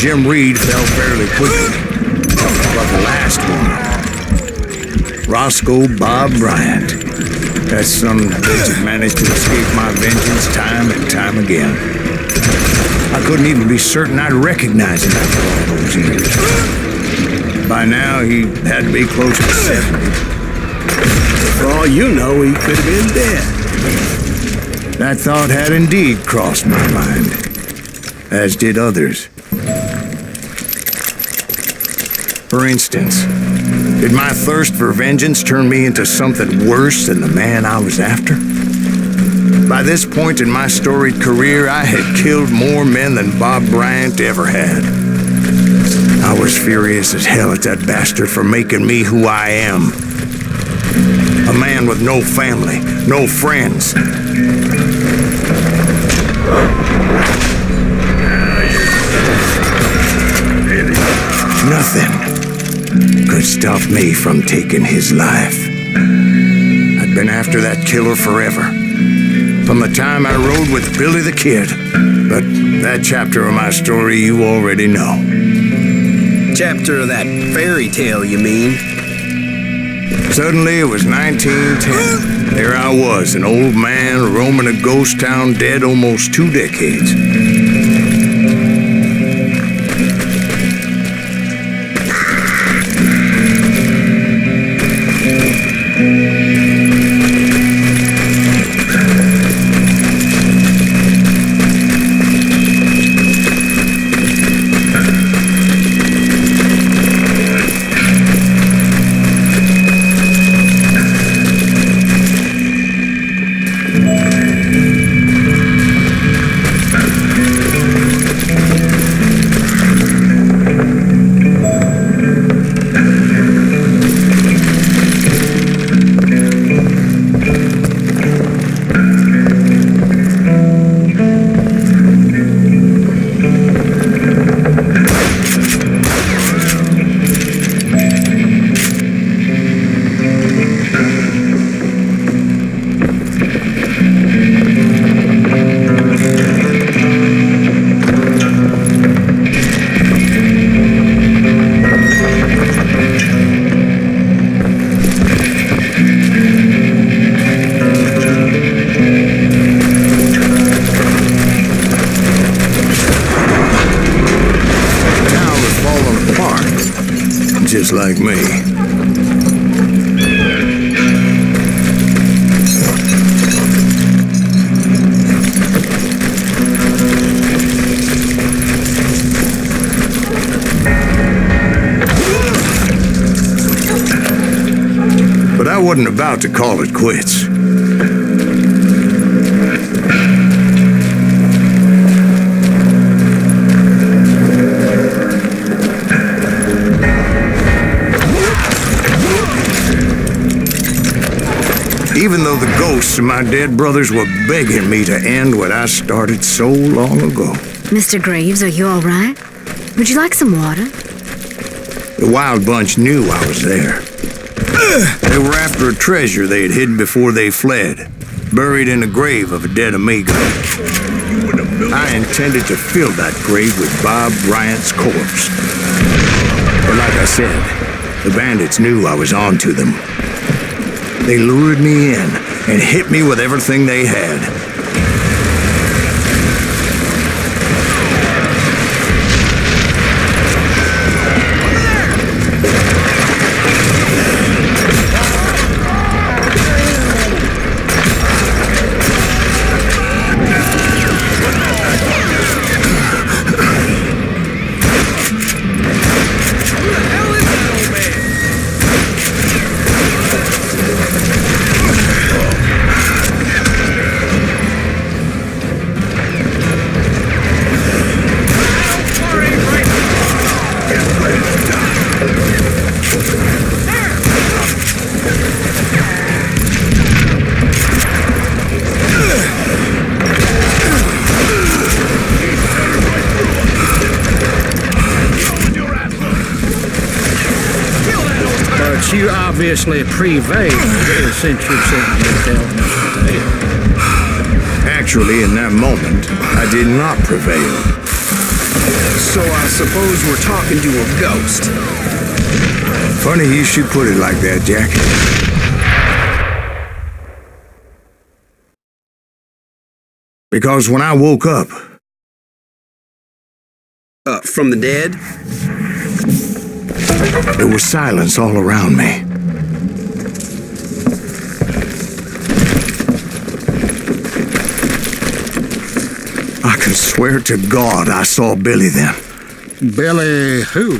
Jim Reed fell fairly quickly. But the last one, Roscoe Bob Bryant. That son of a bitch had managed to escape my vengeance time and time again. I couldn't even be certain I'd recognize him after all those years. By now, he had to be close to 70. For all you know, he could have been dead. That thought had indeed crossed my mind, as did others. For instance, did my thirst for vengeance turn me into something worse than the man I was after? By this point in my storied career, I had killed more men than Bob Bryant ever had. I was furious as hell at that bastard for making me who I am. A man with no family, no friends. Nothing could stop me from taking his life. I'd been after that killer forever. From the time I rode with Billy the Kid. But that chapter of my story you already know. Chapter of that fairy tale, you mean? Suddenly it was 1910. There I was, an old man roaming a ghost town dead almost 2 decades. Just like me. But I wasn't about to call it quits. Even though the ghosts of my dead brothers were begging me to end what I started so long ago. Mr. Graves, are you all right? Would you like some water? The Wild Bunch knew I was there. They were after a treasure they had hidden before they fled, buried in the grave of a dead amigo. I intended to fill that grave with Bob Bryant's corpse. But like I said, the bandits knew I was on to them. They lured me in and hit me with everything they had. You obviously prevailed since you sent me telling us today. Actually, in that moment, I did not prevail. So I suppose we're talking to a ghost. Funny you should put it like that, Jack. Because when I woke up... From the dead? There was silence all around me. I could swear to God I saw Billy then. Billy who?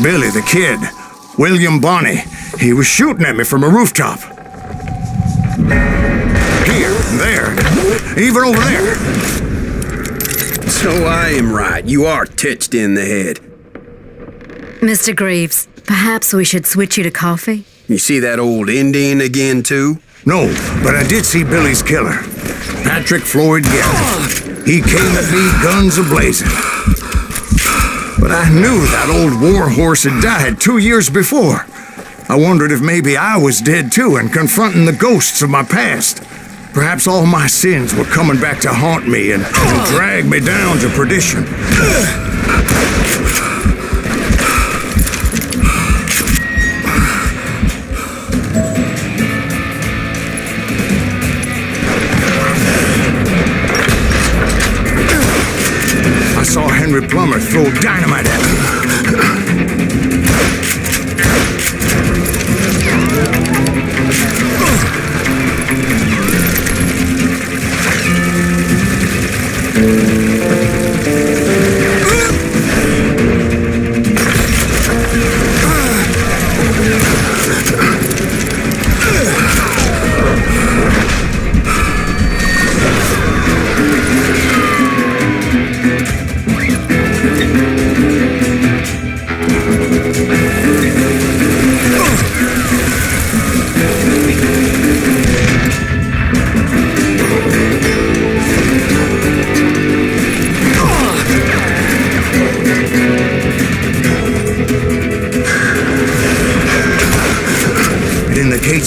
Billy, the kid. William Bonney. He was shooting at me from a rooftop. Here, there, even over there. So I am right. You are titched in the head. Mr. Greaves, perhaps we should switch you to coffee? You see that old Indian again, too? No, but I did see Billy's killer. Patrick Floyd Garrett. He came at me guns a-blazing. But I knew that old war horse had died 2 years before. I wondered if maybe I was dead too and confronting the ghosts of my past. Perhaps all my sins were coming back to haunt me and drag me down to perdition. I saw Henry Plummer throw dynamite at me.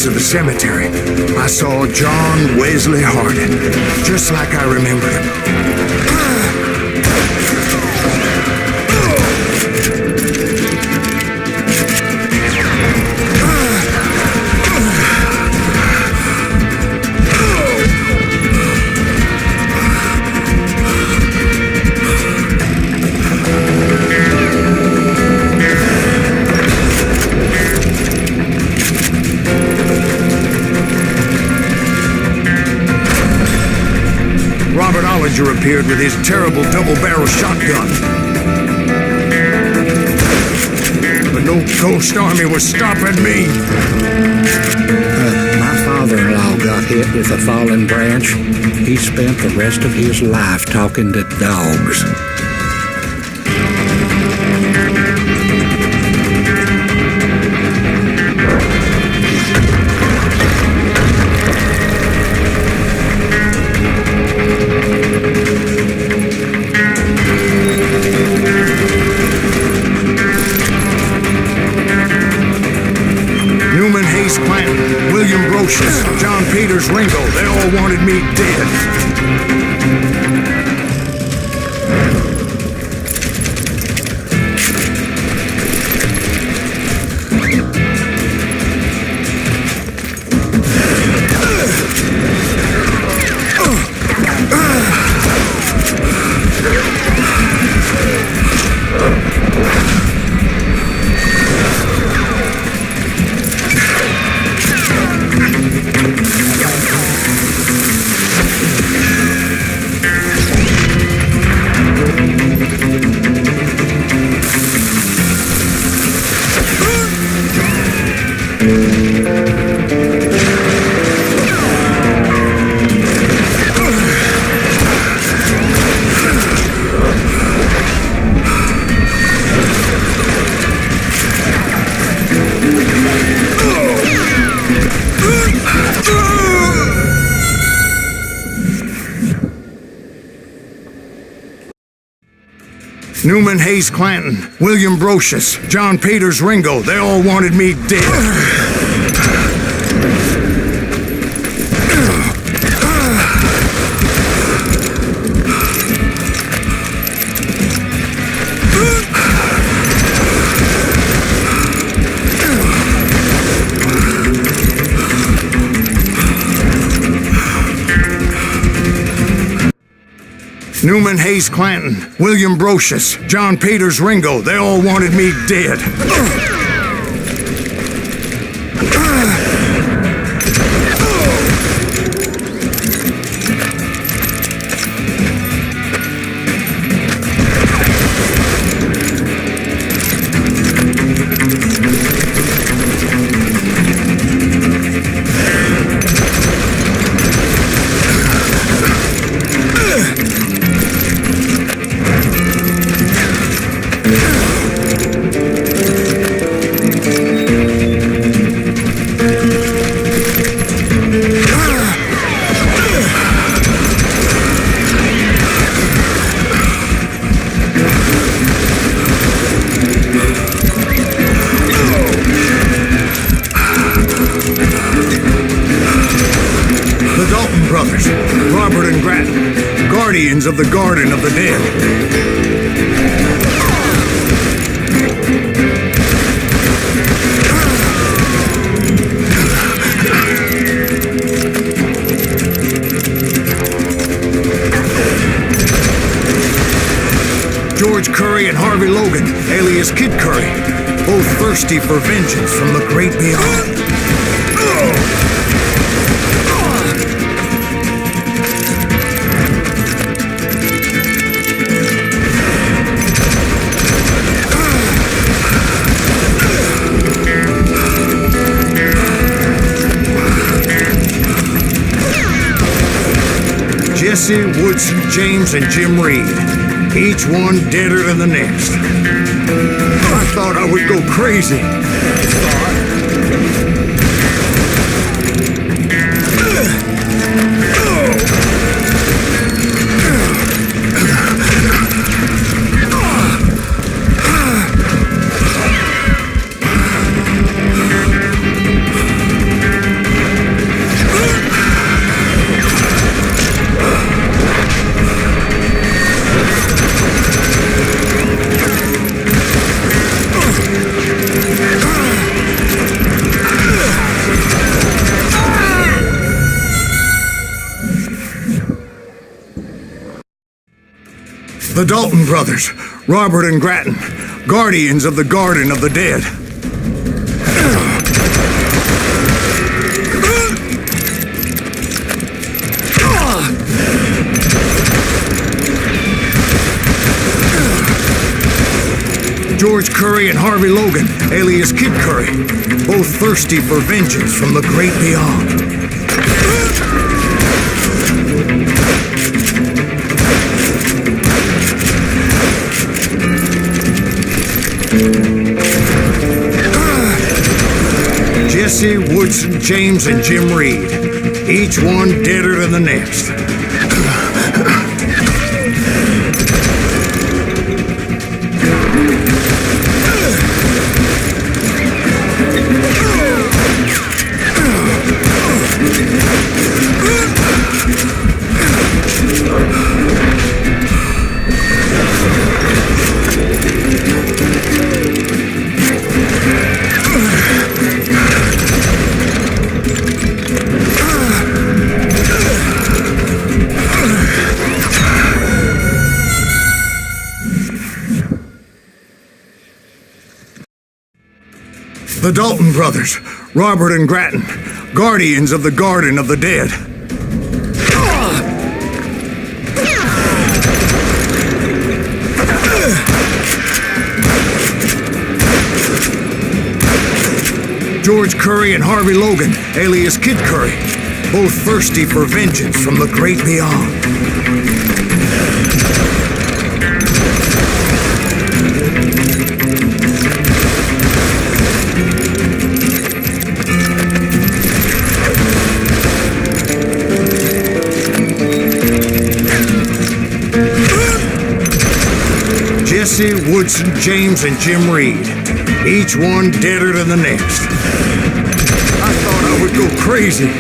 Of the cemetery, I saw John Wesley Hardin, just like I remembered him. Appeared with his terrible double-barrel shotgun. But no ghost army was stopping me. My father-in-law got hit with a fallen branch. He spent the rest of his life talking to dogs. John Peters Ringo, they all wanted me dead. Newman Hayes Clanton, William Brocious, John Peters Ringo, they all wanted me dead. Newman Hayes Clanton, William Brocious, John Peters Ringo, they all wanted me dead. Of the Garden of the Dead. George Curry and Harvey Logan, alias Kid Curry, both thirsty for vengeance from the great beyond. Jesse, Woodson, James, and Jim Reed, each one deader than the next. I thought I would go crazy. The Dalton brothers, Robert and Grattan, guardians of the Garden of the Dead. George Curry and Harvey Logan, alias Kid Curry, both thirsty for vengeance from the great beyond. Jesse, Woodson, James, and Jim Reed, each one deader than the next. The Dalton brothers, Robert and Grattan, guardians of the Garden of the Dead. George Curry and Harvey Logan, alias Kid Curry, both thirsty for vengeance from the great beyond. Jesse, Woodson, James, and Jim Reed, each one deader than the next. I thought I would go crazy.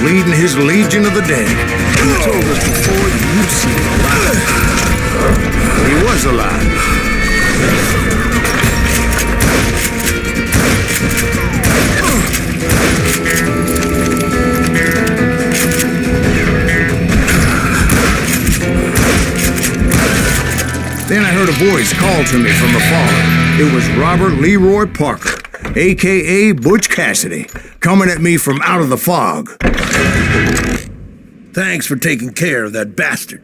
leading his legion of the dead. You told us before you'd seen him alive. He was alive. Then I heard a voice call to me from afar. It was Robert Leroy Parker, a.k.a. Butch Cassidy, coming at me from out of the fog. Thanks for taking care of that bastard.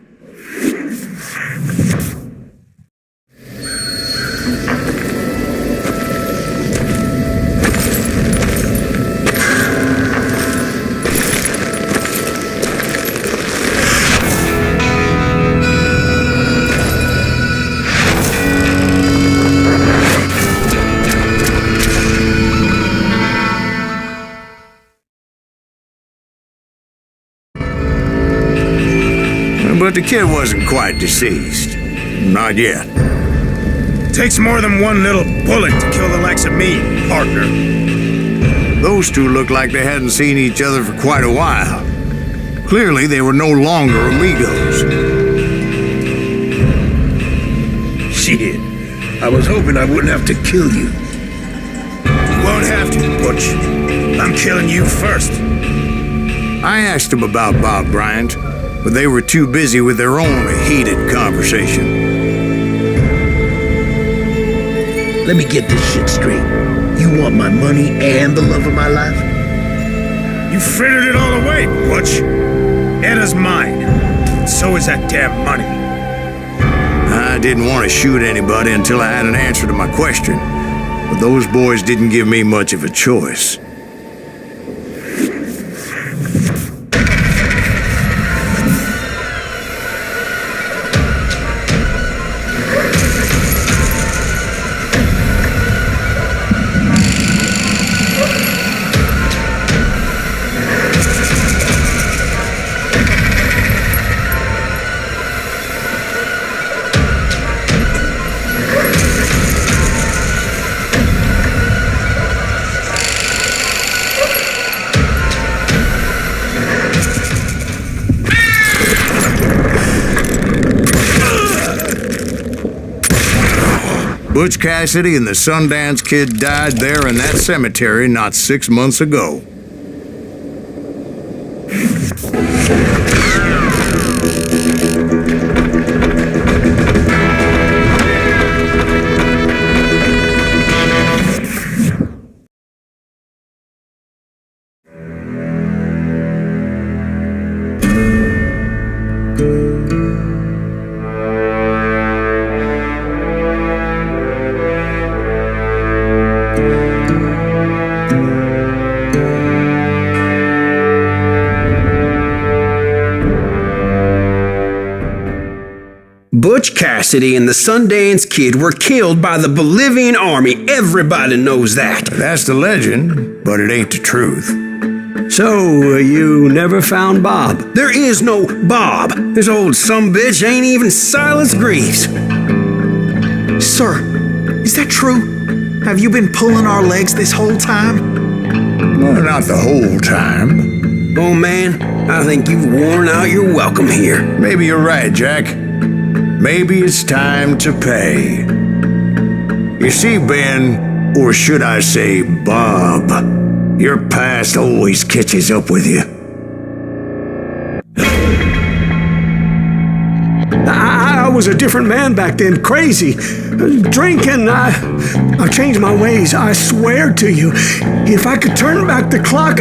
But the kid wasn't quite deceased. Not yet. Takes more than one little bullet to kill the likes of me, partner. Those two looked like they hadn't seen each other for quite a while. Clearly, they were no longer amigos. Shit. I was hoping I wouldn't have to kill you. You won't have to, Butch. I'm killing you first. I asked them about Bob Bryant, but they were too busy with their own heated conversation. Let me get this shit straight. You want my money and the love of my life? You frittered it all away, Butch. Edda's mine. And so is that damn money. I didn't want to shoot anybody until I had an answer to my question, but those boys didn't give me much of a choice. Butch Cassidy and the Sundance Kid died there in that cemetery not 6 months ago. Butch Cassidy and the Sundance Kid were killed by the Bolivian army. Everybody knows that. That's the legend, but it ain't the truth. So, you never found Bob? There is no Bob. This old sumbitch ain't even Silas Greaves. Sir, is that true? Have you been pulling our legs this whole time? Well, not the whole time. Oh man, I think you've worn out your welcome here. Maybe you're right, Jack. Maybe it's time to pay. You see, Ben, or should I say Bob, your past always catches up with you. I was a different man back then, crazy. Drinking, I changed my ways, I swear to you. If I could turn back the clock,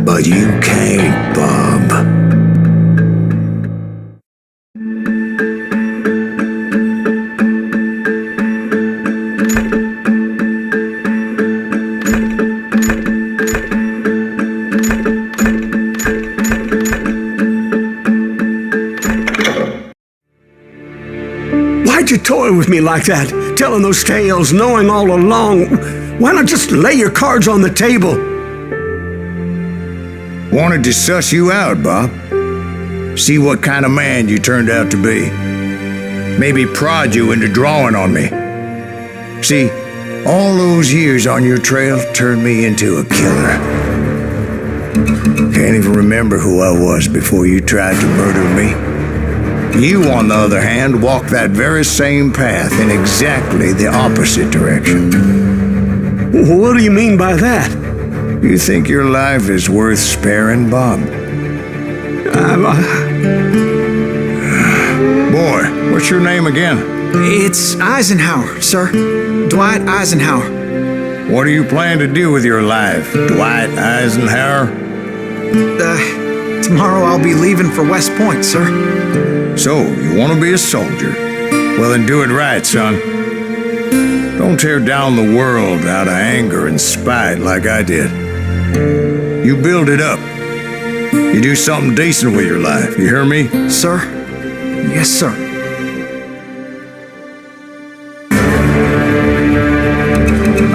But you can't, Bob. Why'd you toy with me like that? Telling those tales, knowing all along. Why not just lay your cards on the table? Wanted to suss you out, Bob. See what kind of man you turned out to be. Maybe prod you into drawing on me. See, all those years on your trail turned me into a killer. Can't even remember who I was before you tried to murder me. You, on the other hand, walk that very same path in exactly the opposite direction. What do you mean by that? You think your life is worth sparing, Bob? Boy, what's your name again? It's Eisenhower, sir. Dwight Eisenhower. What do you plan to do with your life, Dwight Eisenhower? Tomorrow I'll be leaving for West Point, sir. So, you want to be a soldier? Well, then do it right, son. Don't tear down the world out of anger and spite like I did. You build it up. You do something decent with your life, you hear me? Sir? Yes, sir.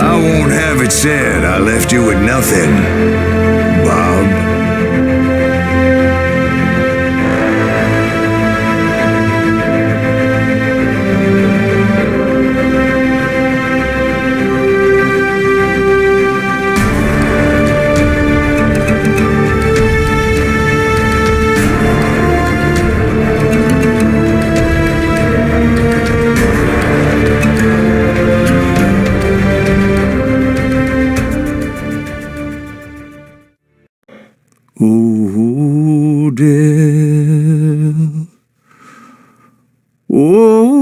I won't have it said I left you with nothing, Bob. Ooh, dear. Oh.